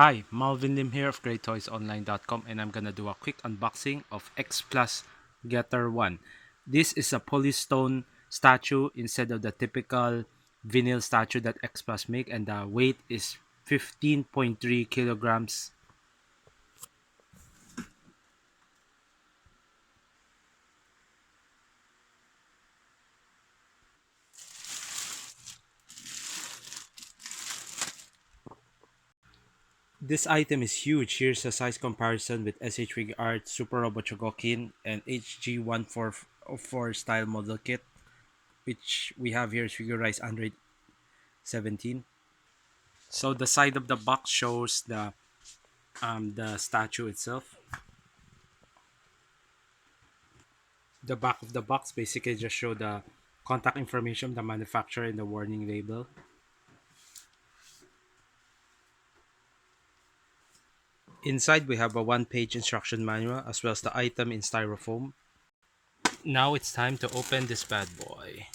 Hi, Malvin Lim here of GreattoysOnline.com, and I'm gonna do a quick unboxing of X Plus Getter 1. This is a Polystone statue instead of the typical vinyl statue that X Plus make, and the weight is 15.3 kilograms. This item is huge. Here's a size comparison with SH Figure Art Super Robot Chogokin and HG144 style model kit, which we have here is figurized Android 17. So the side of the box shows the statue itself. The back of the box basically just show the contact information of the manufacturer and the warning label. Inside we have a one-page instruction manual as well as the item in styrofoam. Now it's time to open this bad boy.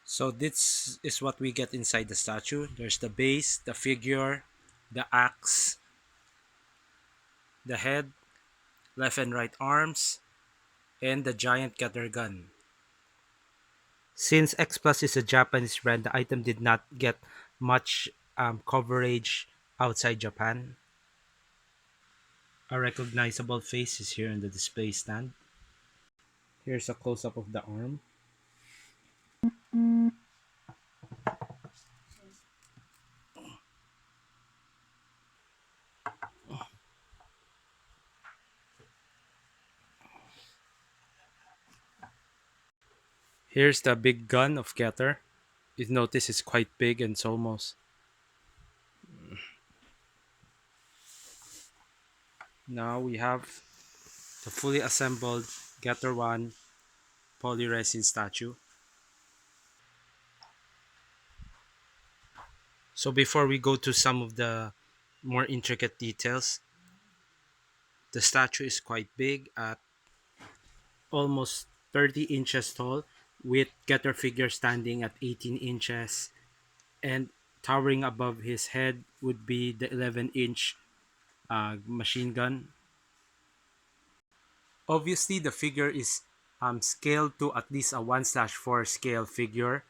So this is what we get inside the statue. There's the base, the figure, the axe, the head, left and right arms, and the giant cutter gun. Since X Plus is a Japanese brand, the item did not get much coverage outside Japan. A recognizable face is here in the display stand. Here's a close-up of the arm. Here's the big gun of Getter. You notice it's quite big and it's almost. Now we have the fully assembled Getter 1 polyresin statue. So before we go to some of the more intricate details, the statue is quite big at almost 30 inches tall, with Getter figure standing at 18 inches, and towering above his head would be the 11-inch machine gun. Obviously, the figure is scaled to at least a 1/4 scale figure,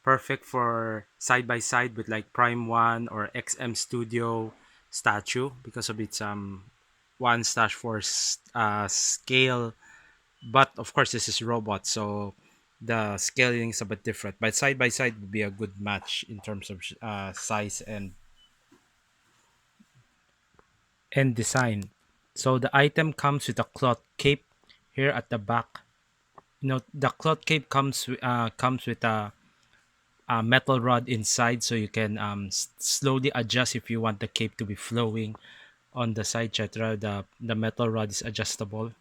perfect for side by side with like Prime 1 or XM Studio statue because of its 1/4 scale. But of course, this is robot, so the scaling is a bit different. But side by side would be a good match in terms of size and design. So the item comes with a cloth cape here at the back. The cloth cape comes with a metal rod inside, so you can slowly adjust if you want the cape to be flowing on the side, etc. The metal rod is adjustable.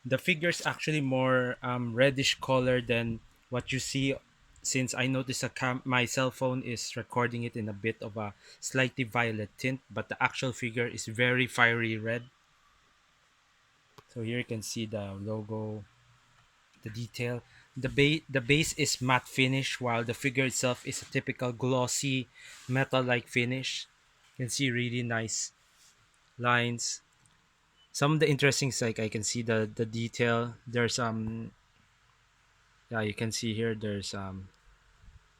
The figure is actually more reddish color than what you see, since I noticed my cell phone is recording it in a bit of a slightly violet tint, but the actual figure is very fiery red. So here you can see the logo, the detail. The base is matte finish, while the figure itself is a typical glossy metal-like finish. You can see really nice lines. Some of the interesting is like I can see the detail. There's yeah, you can see here there's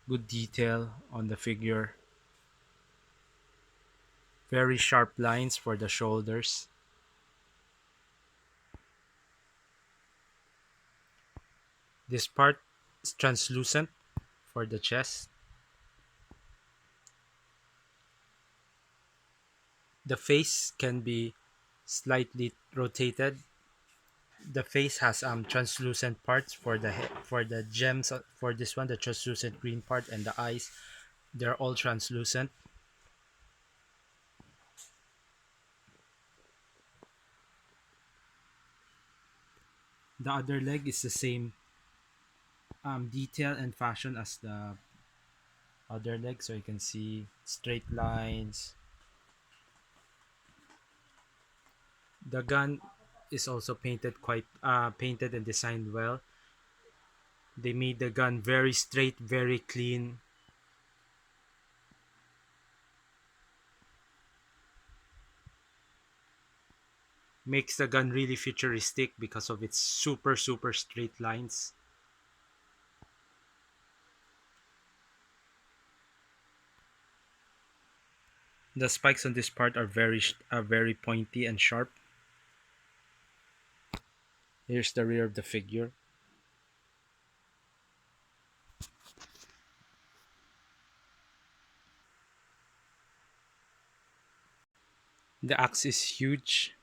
good detail on the figure. Very sharp lines for the shoulders. This part is translucent for the chest. The face can be slightly rotated. The face has translucent parts for for the gems, for this one, the translucent green part, and the eyes, they're all translucent. The other leg is the same detail and fashion as the other leg, so you can see straight lines. The gun is also painted and designed well. They made the gun very straight, very clean. Makes the gun really futuristic because of its super super straight lines. The spikes on this part are very pointy and sharp. Here's the rear of the figure. The axe is huge.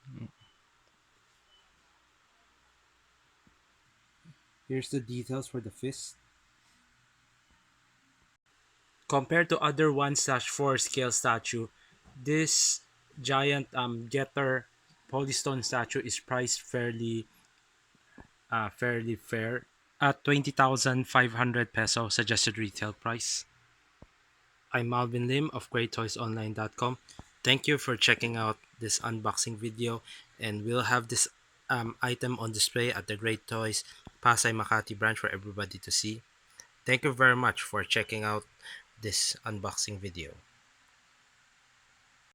Here's the details for the fist. Compared to other 1/4 scale statue, this giant getter polystone statue is priced fairly fair at 20,500 peso suggested retail price. I'm Malvin Lim of GreattoysOnline.com. Thank you for checking out this unboxing video, and we'll have this item on display at the Great Toys Pasay Makati branch for everybody to see. Thank you very much for checking out this unboxing video.